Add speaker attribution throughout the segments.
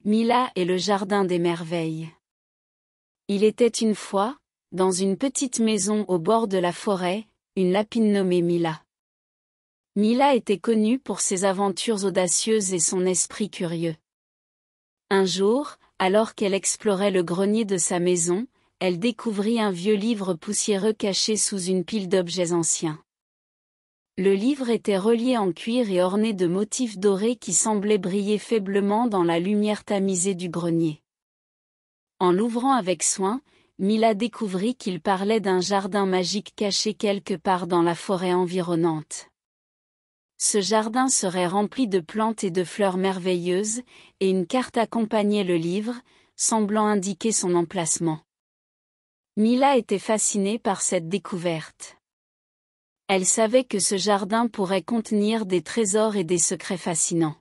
Speaker 1: Mila et le jardin des merveilles. Il était une fois, dans une petite maison au bord de la forêt, une lapine nommée Mila. Mila était connue pour ses aventures audacieuses et son esprit curieux. Un jour, alors qu'elle explorait le grenier de sa maison, elle découvrit un vieux livre poussiéreux caché sous une pile d'objets anciens. Le livre était relié en cuir et orné de motifs dorés qui semblaient briller faiblement dans la lumière tamisée du grenier. En l'ouvrant avec soin, Mila découvrit qu'il parlait d'un jardin magique caché quelque part dans la forêt environnante. Ce jardin serait rempli de plantes et de fleurs merveilleuses, et une carte accompagnait le livre, semblant indiquer son emplacement. Mila était fascinée par cette découverte. Elle savait que ce jardin pourrait contenir des trésors et des secrets fascinants.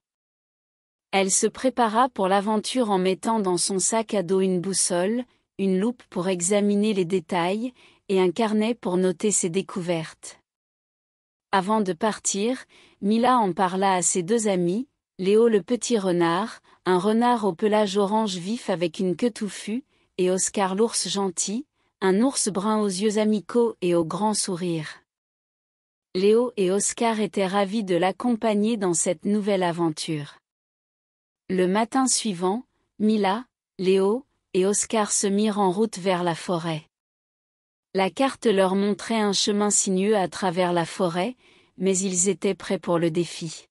Speaker 1: Elle se prépara pour l'aventure en mettant dans son sac à dos une boussole, une loupe pour examiner les détails, et un carnet pour noter ses découvertes. Avant de partir, Mila en parla à ses deux amis, Léo le petit renard, un renard au pelage orange vif avec une queue touffue, et Oscar l'ours gentil, un ours brun aux yeux amicaux et au grand sourire. Léo et Oscar étaient ravis de l'accompagner dans cette nouvelle aventure. Le matin suivant, Mila, Léo et Oscar se mirent en route vers la forêt. La carte leur montrait un chemin sinueux à travers la forêt, mais ils étaient prêts pour le défi.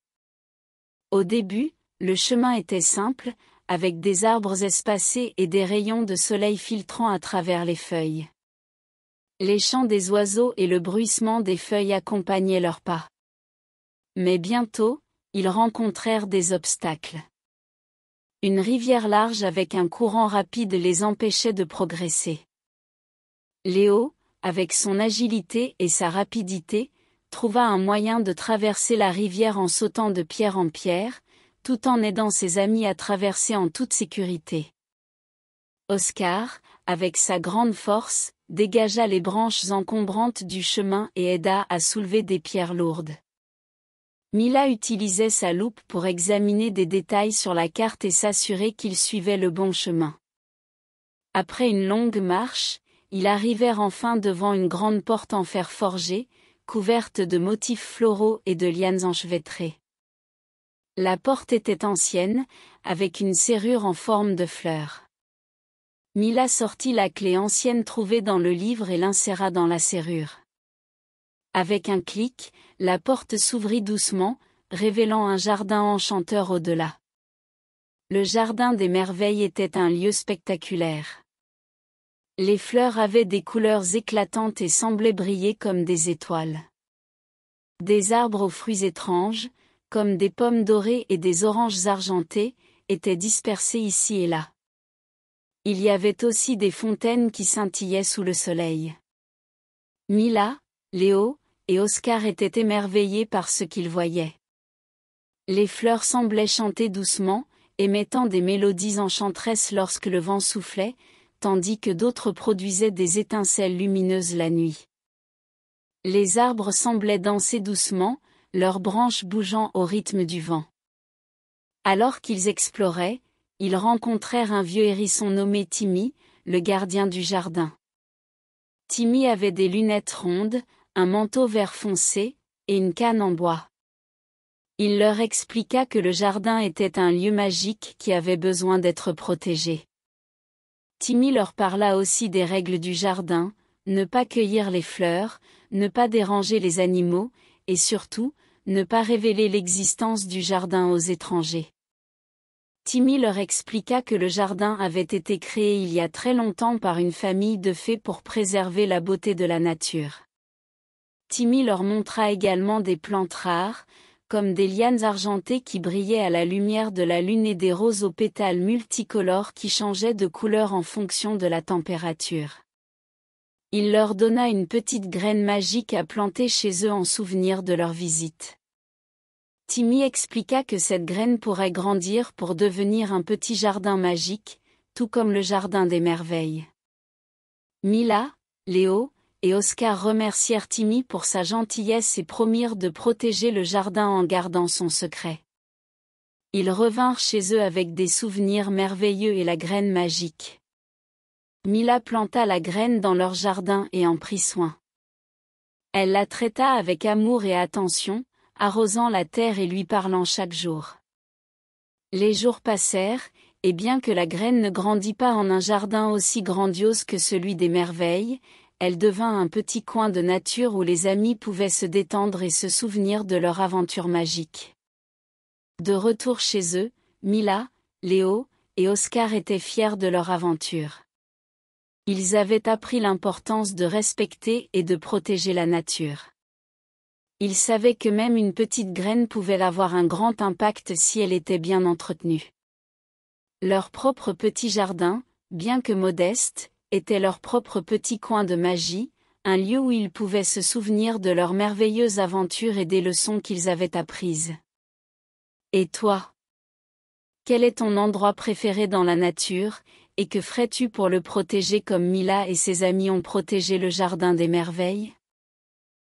Speaker 1: Au début, le chemin était simple, avec des arbres espacés et des rayons de soleil filtrant à travers les feuilles. Les chants des oiseaux et le bruissement des feuilles accompagnaient leurs pas. Mais bientôt, ils rencontrèrent des obstacles. Une rivière large avec un courant rapide les empêchait de progresser. Léo, avec son agilité et sa rapidité, trouva un moyen de traverser la rivière en sautant de pierre en pierre, tout en aidant ses amis à traverser en toute sécurité. Oscar, avec sa grande force, dégagea les branches encombrantes du chemin et aida à soulever des pierres lourdes. Mila utilisait sa loupe pour examiner des détails sur la carte et s'assurer qu'ils suivaient le bon chemin. Après une longue marche, ils arrivèrent enfin devant une grande porte en fer forgé, couverte de motifs floraux et de lianes enchevêtrées. La porte était ancienne, avec une serrure en forme de fleur. Mila sortit la clé ancienne trouvée dans le livre et l'inséra dans la serrure. Avec un clic, la porte s'ouvrit doucement, révélant un jardin enchanteur au-delà. Le jardin des merveilles était un lieu spectaculaire. Les fleurs avaient des couleurs éclatantes et semblaient briller comme des étoiles. Des arbres aux fruits étranges, comme des pommes dorées et des oranges argentées, étaient dispersés ici et là. Il y avait aussi des fontaines qui scintillaient sous le soleil. Mila, Léo et Oscar étaient émerveillés par ce qu'ils voyaient. Les fleurs semblaient chanter doucement, émettant des mélodies enchanteresses lorsque le vent soufflait, tandis que d'autres produisaient des étincelles lumineuses la nuit. Les arbres semblaient danser doucement, leurs branches bougeant au rythme du vent. Alors qu'ils exploraient, ils rencontrèrent un vieux hérisson nommé Timmy, le gardien du jardin. Timmy avait des lunettes rondes, un manteau vert foncé, et une canne en bois. Il leur expliqua que le jardin était un lieu magique qui avait besoin d'être protégé. Timmy leur parla aussi des règles du jardin, ne pas cueillir les fleurs, ne pas déranger les animaux, et surtout, ne pas révéler l'existence du jardin aux étrangers. Timmy leur expliqua que le jardin avait été créé il y a très longtemps par une famille de fées pour préserver la beauté de la nature. Timmy leur montra également des plantes rares, comme des lianes argentées qui brillaient à la lumière de la lune et des roses aux pétales multicolores qui changeaient de couleur en fonction de la température. Il leur donna une petite graine magique à planter chez eux en souvenir de leur visite. Timmy expliqua que cette graine pourrait grandir pour devenir un petit jardin magique, tout comme le jardin des merveilles. Mila, Léo et Oscar remercièrent Timmy pour sa gentillesse et promirent de protéger le jardin en gardant son secret. Ils revinrent chez eux avec des souvenirs merveilleux et la graine magique. Mila planta la graine dans leur jardin et en prit soin. Elle la traita avec amour et attention, arrosant la terre et lui parlant chaque jour. Les jours passèrent, et bien que la graine ne grandit pas en un jardin aussi grandiose que celui des merveilles, elle devint un petit coin de nature où les amis pouvaient se détendre et se souvenir de leur aventure magique. De retour chez eux, Mila, Léo et Oscar étaient fiers de leur aventure. Ils avaient appris l'importance de respecter et de protéger la nature. Ils savaient que même une petite graine pouvait avoir un grand impact si elle était bien entretenue. Leur propre petit jardin, bien que modeste, était leur propre petit coin de magie, un lieu où ils pouvaient se souvenir de leurs merveilleuses aventures et des leçons qu'ils avaient apprises. Et toi? Quel est ton endroit préféré dans la nature, et que ferais-tu pour le protéger comme Mila et ses amis ont protégé le jardin des merveilles?